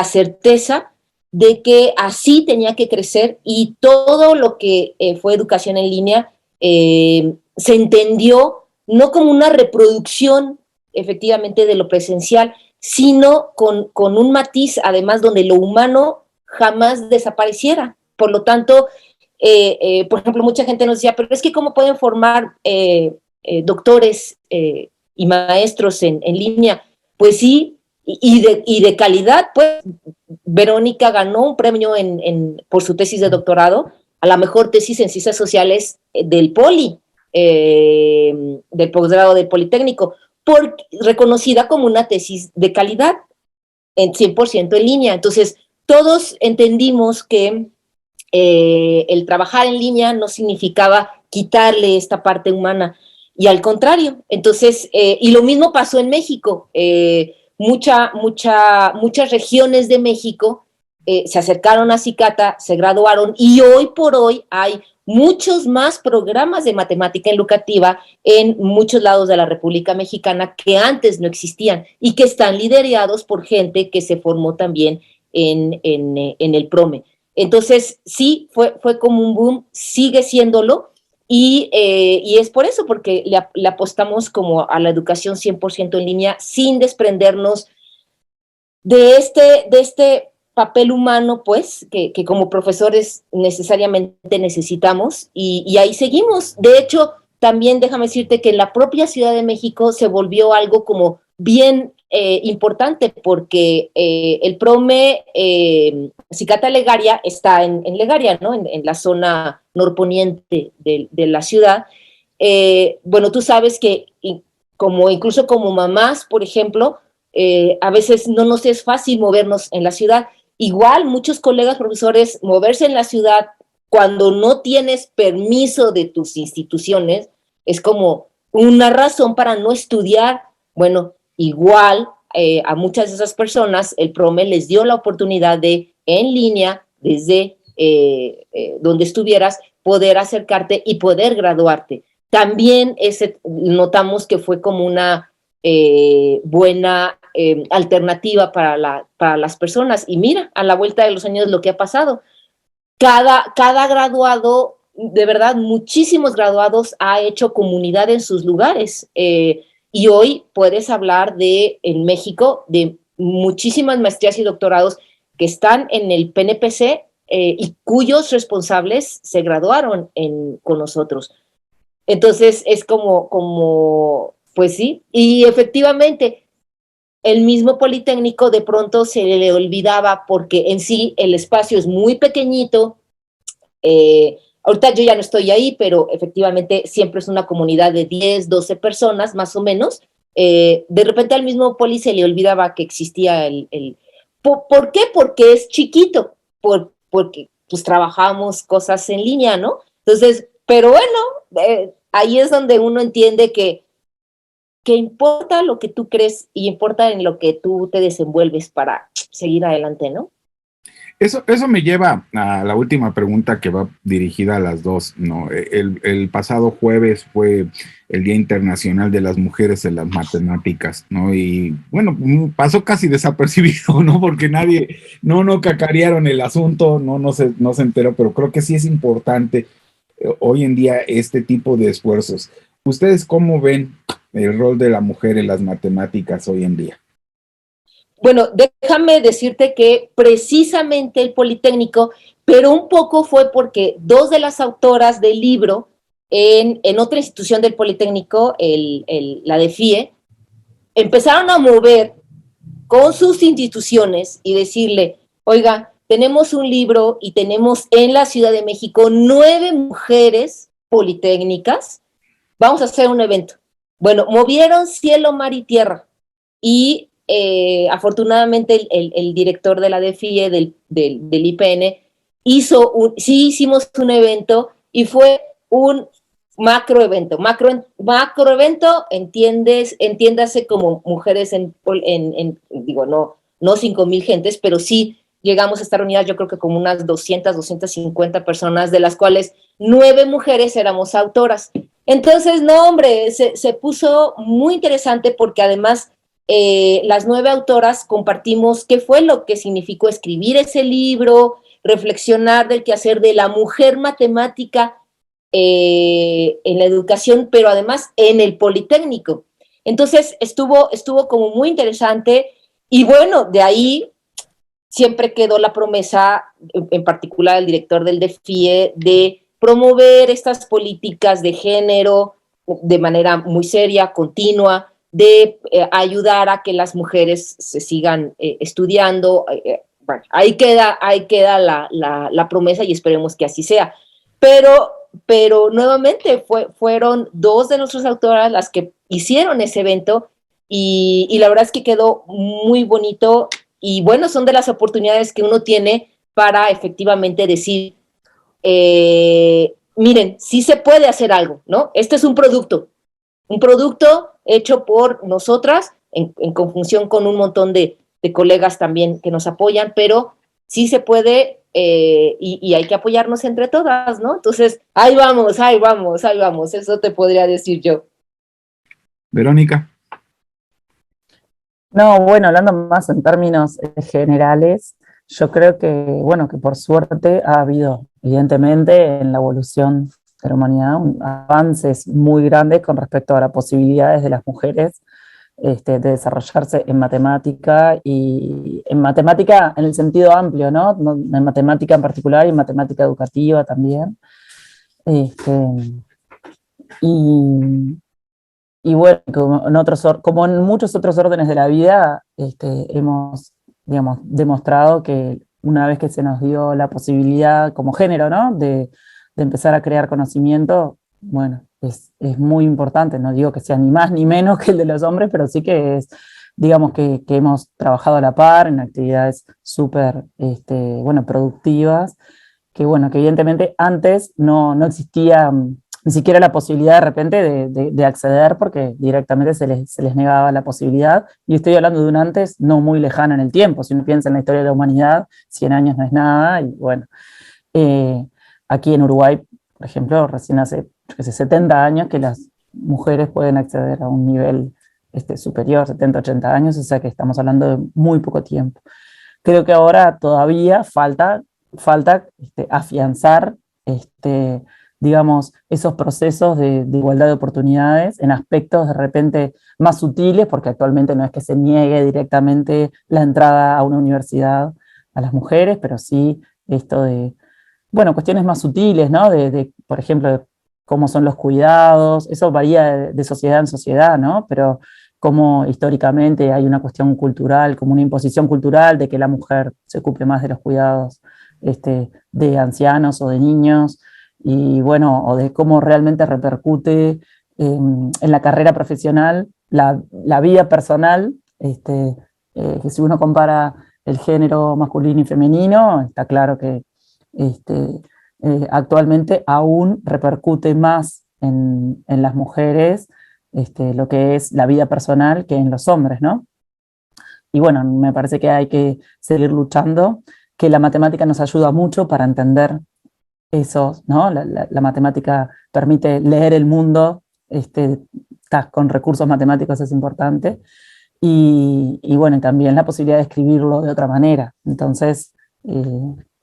certeza de que así tenía que crecer, y todo lo que fue educación en línea se entendió no como una reproducción efectivamente de lo presencial, sino con un matiz, además, donde lo humano jamás desapareciera. Por lo tanto, por ejemplo, mucha gente nos decía, pero es que ¿cómo pueden formar doctores y maestros en línea? Pues sí, y de calidad. Pues Verónica ganó un premio por su tesis de doctorado a la mejor tesis en ciencias sociales del Poli, del posgrado del Politécnico, reconocida como una tesis de calidad en 100% en línea. Entonces, todos entendimos que el trabajar en línea no significaba quitarle esta parte humana, y al contrario. Entonces, y lo mismo pasó en México. Muchas regiones de México se acercaron a Cicata, se graduaron, y hoy por hoy hay muchos más programas de matemática educativa en muchos lados de la República Mexicana que antes no existían, y que están liderados por gente que se formó también en el PROME. Entonces, sí, fue como un boom, sigue siéndolo, y es por eso, porque le apostamos como a la educación 100% en línea, sin desprendernos de este papel humano, pues, que como profesores necesariamente necesitamos, y ahí seguimos. De hecho, también déjame decirte que en la propia Ciudad de México se volvió algo como bien importante porque el PROME Cicata Legaria está en Legaria, ¿no? En la zona norponiente de la ciudad. Bueno, tú sabes que incluso como mamás, por ejemplo, a veces no nos es fácil movernos en la ciudad. Igual muchos colegas profesores, moverse en la ciudad cuando no tienes permiso de tus instituciones es como una razón para no estudiar. Bueno, igual a muchas de esas personas el PROME les dio la oportunidad de en línea, desde donde estuvieras, poder acercarte y poder graduarte. También notamos que fue como una buena alternativa para las personas. Y mira, a la vuelta de los años lo que ha pasado. Cada graduado, de verdad, muchísimos graduados ha hecho comunidad en sus lugares. Y hoy puedes hablar en México de muchísimas maestrías y doctorados que están en el PNPC y cuyos responsables se graduaron con nosotros. Entonces es pues sí, y efectivamente el mismo Politécnico de pronto se le olvidaba porque en sí el espacio es muy pequeñito. Ahorita yo ya no estoy ahí, pero efectivamente siempre es una comunidad de 10, 12 personas más o menos. De repente al mismo Poli se le olvidaba que existía ¿Por qué? Porque es chiquito, porque pues trabajamos cosas en línea, ¿no? Entonces, pero bueno, ahí es donde uno entiende que importa lo que tú crees y importa en lo que tú te desenvuelves para seguir adelante, ¿no? Eso me lleva a la última pregunta que va dirigida a las dos, ¿no? El pasado jueves fue el Día Internacional de las Mujeres en las Matemáticas, ¿no? Y bueno, pasó casi desapercibido, ¿no? Porque nadie, no cacarearon el asunto, no se enteró, pero creo que sí es importante hoy en día este tipo de esfuerzos. ¿Ustedes cómo ven el rol de la mujer en las matemáticas hoy en día? Bueno, déjame decirte que precisamente el Politécnico, pero un poco fue porque dos de las autoras del libro en otra institución del Politécnico, la de FIE, empezaron a mover con sus instituciones y decirle, oiga, tenemos un libro y tenemos en la Ciudad de México 9 mujeres politécnicas, vamos a hacer un evento. Bueno, movieron cielo, mar y tierra y afortunadamente el director de la DFIE, del IPN, sí hicimos un evento y fue un macroevento. Macroevento, entiéndase como mujeres digo, no 5,000 gentes, pero sí llegamos a estar unidas, yo creo que como unas 250 personas, de las cuales 9 mujeres éramos autoras. Entonces, no, hombre, se puso muy interesante porque además las 9 autoras compartimos qué fue lo que significó escribir ese libro, reflexionar del quehacer de la mujer matemática en la educación, pero además en el Politécnico. Entonces estuvo como muy interesante y bueno, de ahí siempre quedó la promesa, en particular el director del DFIE, de promover estas políticas de género de manera muy seria, continua, de ayudar a que las mujeres se sigan estudiando. Bueno, ahí queda la promesa y esperemos que así sea. Pero nuevamente fueron dos de nuestras autoras las que hicieron ese evento y la verdad es que quedó muy bonito y bueno, son de las oportunidades que uno tiene para efectivamente decir, miren, sí se puede hacer algo, ¿no? Este es un producto hecho por nosotras en conjunción con un montón de colegas también que nos apoyan, pero sí se puede y hay que apoyarnos entre todas, ¿no? Entonces, ahí vamos, eso te podría decir yo. Verónica. No, bueno, hablando más en términos generales, yo creo que, bueno, que por suerte ha habido, evidentemente, en la evolución de la humanidad, avances muy grandes con respecto a las posibilidades de las mujeres de desarrollarse en matemática y en matemática en el sentido amplio, ¿no? En matemática en particular y en matemática educativa también. Y y bueno, como en muchos otros órdenes de la vida, hemos, digamos, demostrado que una vez que se nos dio la posibilidad como género, ¿no? De empezar a crear conocimiento, bueno, es muy importante, no digo que sea ni más ni menos que el de los hombres, pero sí que es, digamos que hemos trabajado a la par en actividades súper, bueno, productivas, que bueno, que evidentemente antes no existía ni siquiera la posibilidad de repente de acceder porque directamente se les negaba la posibilidad. Y estoy hablando de un antes no muy lejano en el tiempo. Si uno piensa en la historia de la humanidad, 100 años no es nada. Y bueno, eh, aquí en Uruguay, por ejemplo, recién hace, yo qué sé, 70 años que las mujeres pueden acceder a un nivel superior, 70, 80 años, o sea que estamos hablando de muy poco tiempo. Creo que ahora todavía falta afianzar, digamos, esos procesos de igualdad de oportunidades en aspectos de repente más sutiles, porque actualmente no es que se niegue directamente la entrada a una universidad a las mujeres, pero sí esto de, bueno, cuestiones más sutiles, ¿no? Por ejemplo, de cómo son los cuidados, eso varía de sociedad en sociedad, ¿no? Pero cómo históricamente hay una cuestión cultural, como una imposición cultural de que la mujer se ocupe más de los cuidados de ancianos o de niños, y bueno, o de cómo realmente repercute en la carrera profesional, la vida personal, que si uno compara el género masculino y femenino, está claro que actualmente aún repercute más en las mujeres lo que es la vida personal que en los hombres, ¿no? Y bueno, me parece que hay que seguir luchando, que la matemática nos ayuda mucho para entender eso, ¿no? La matemática permite leer el mundo, con recursos matemáticos es importante, y bueno, también la posibilidad de escribirlo de otra manera. Entonces,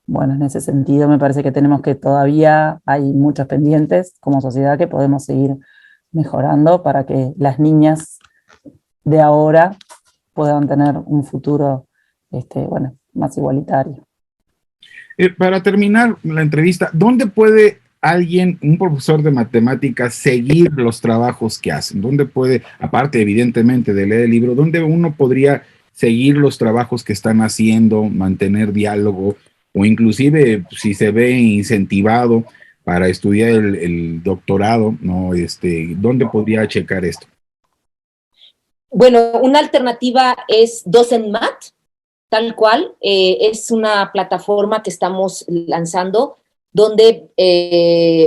bueno, en ese sentido me parece que tenemos que todavía hay muchos pendientes como sociedad que podemos seguir mejorando para que las niñas de ahora puedan tener un futuro, bueno, más igualitario. Para terminar la entrevista, ¿dónde puede alguien, un profesor de matemáticas, seguir los trabajos que hacen? ¿Dónde puede, aparte evidentemente de leer el libro, dónde uno podría seguir los trabajos que están haciendo, mantener diálogo o inclusive si se ve incentivado para estudiar el doctorado, ¿no? ¿Dónde podría checar esto? Bueno, una alternativa es DocenMat, tal cual, es una plataforma que estamos lanzando donde,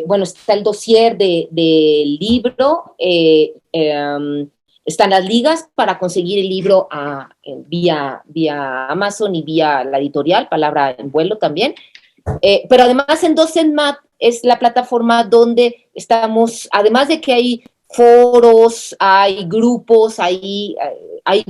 bueno, está el dossier del libro, están las ligas para conseguir el libro vía Amazon y vía la editorial, Palabra en Vuelo también. Pero además en DocenMat es la plataforma donde estamos, además de que hay foros, hay grupos, hay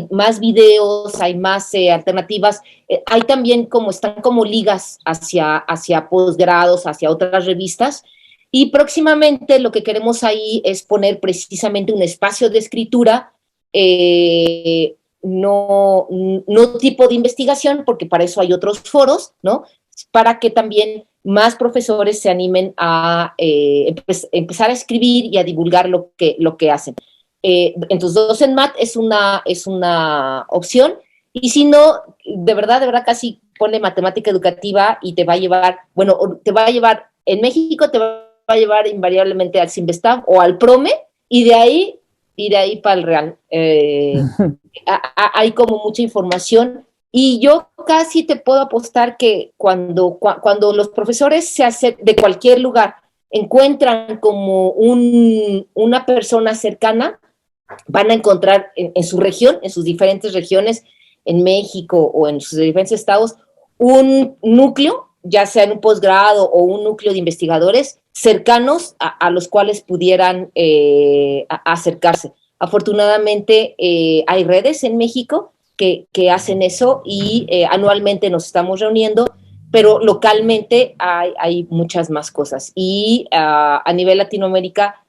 más videos, hay más alternativas, hay también están como ligas hacia posgrados, hacia otras revistas, y próximamente lo que queremos ahí es poner precisamente un espacio de escritura, no tipo de investigación, porque para eso hay otros foros, ¿no? Para que también más profesores se animen a empezar a escribir y a divulgar lo que hacen. Entonces, DocenMat es una opción, y si no, de verdad, casi ponle matemática educativa y te va a llevar, bueno, en México te va a llevar invariablemente al Simvestab o al PROME, y de ahí para el Real. Hay como mucha información, y yo casi te puedo apostar que cuando los profesores de cualquier lugar encuentran como una persona cercana, van a encontrar en su región, en sus diferentes regiones, en México o en sus diferentes estados, un núcleo, ya sea en un posgrado o un núcleo de investigadores cercanos a los cuales pudieran acercarse. Afortunadamente hay redes en México que hacen eso, y anualmente nos estamos reuniendo, pero localmente hay muchas más cosas. Y a nivel Latinoamérica,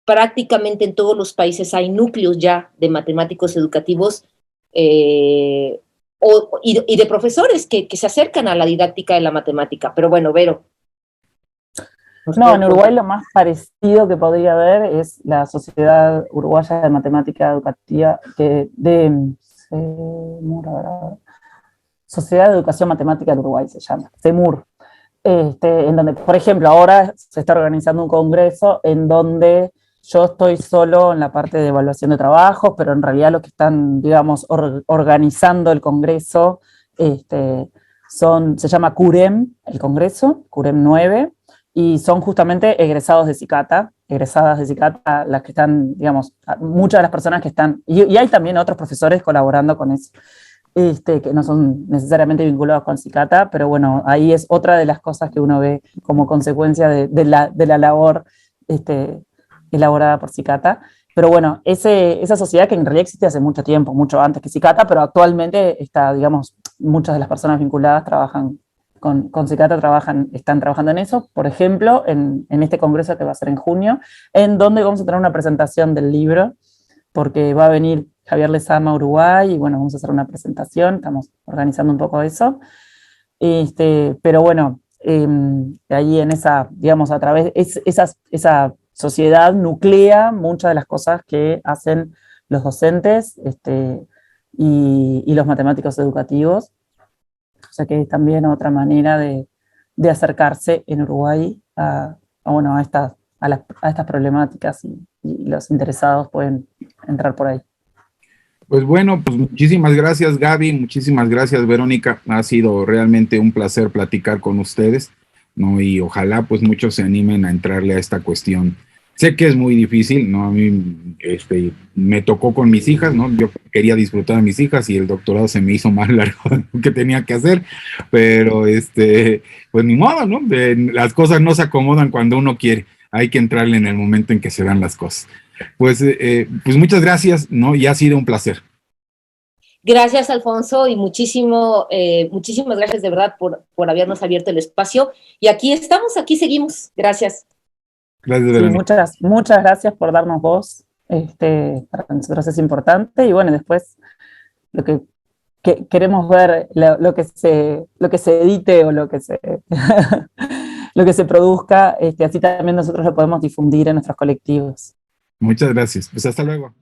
prácticamente en todos los países hay núcleos ya de matemáticos educativos y de profesores que se acercan a la didáctica de la matemática. Pero bueno, Vero. No, en Uruguay lo más parecido que podría haber es la Sociedad Uruguaya de Matemática Educativa, Sociedad de Educación Matemática del Uruguay se llama, CEMUR, en donde, por ejemplo, ahora se está organizando un congreso en donde yo estoy solo en la parte de evaluación de trabajos, pero en realidad los que están, digamos, organizando el congreso se llama CUREM, el congreso, CUREM 9, y son justamente egresadas de Cicata, las que están, digamos, muchas de las personas que están, y hay también otros profesores colaborando con eso, que no son necesariamente vinculados con Cicata, pero bueno, ahí es otra de las cosas que uno ve como consecuencia de la labor elaborada por Cicata. Pero bueno, esa sociedad que en realidad existe hace mucho tiempo, mucho antes que Cicata, pero actualmente está, digamos, muchas de las personas vinculadas trabajan con Cicata, están trabajando en eso. Por ejemplo, en este congreso que va a ser en junio, en donde vamos a tener una presentación del libro, porque va a venir Javier Lezama a Uruguay, y bueno, vamos a hacer una presentación, estamos organizando un poco eso. Pero bueno, ahí en esa, digamos, a través, esa sociedad nuclea muchas de las cosas que hacen los docentes y los matemáticos educativos. O sea que es también otra manera de acercarse en Uruguay a estas problemáticas, y los interesados pueden entrar por ahí. Pues bueno, pues muchísimas gracias, Gaby, muchísimas gracias, Verónica. Ha sido realmente un placer platicar con ustedes, ¿no? Y ojalá pues muchos se animen a entrarle a esta cuestión. Sé que es muy difícil, ¿no? A mí me tocó con mis hijas, ¿no? Yo quería disfrutar a mis hijas y el doctorado se me hizo más largo de lo que tenía que hacer, pero pues ni modo, ¿no? Las cosas no se acomodan cuando uno quiere, hay que entrarle en el momento en que se dan las cosas. Pues muchas gracias, ¿no? Y ha sido un placer. Gracias, Alfonso, y muchísimas gracias de verdad por habernos abierto el espacio. Y aquí estamos, aquí seguimos. Gracias. Gracias, Verónica. Sí, muchas gracias por darnos voz. Para nosotros es importante, y bueno, después lo que queremos ver, lo que se edite o lo que se lo que se produzca, así también nosotros lo podemos difundir en nuestros colectivos. Muchas gracias. Pues hasta luego.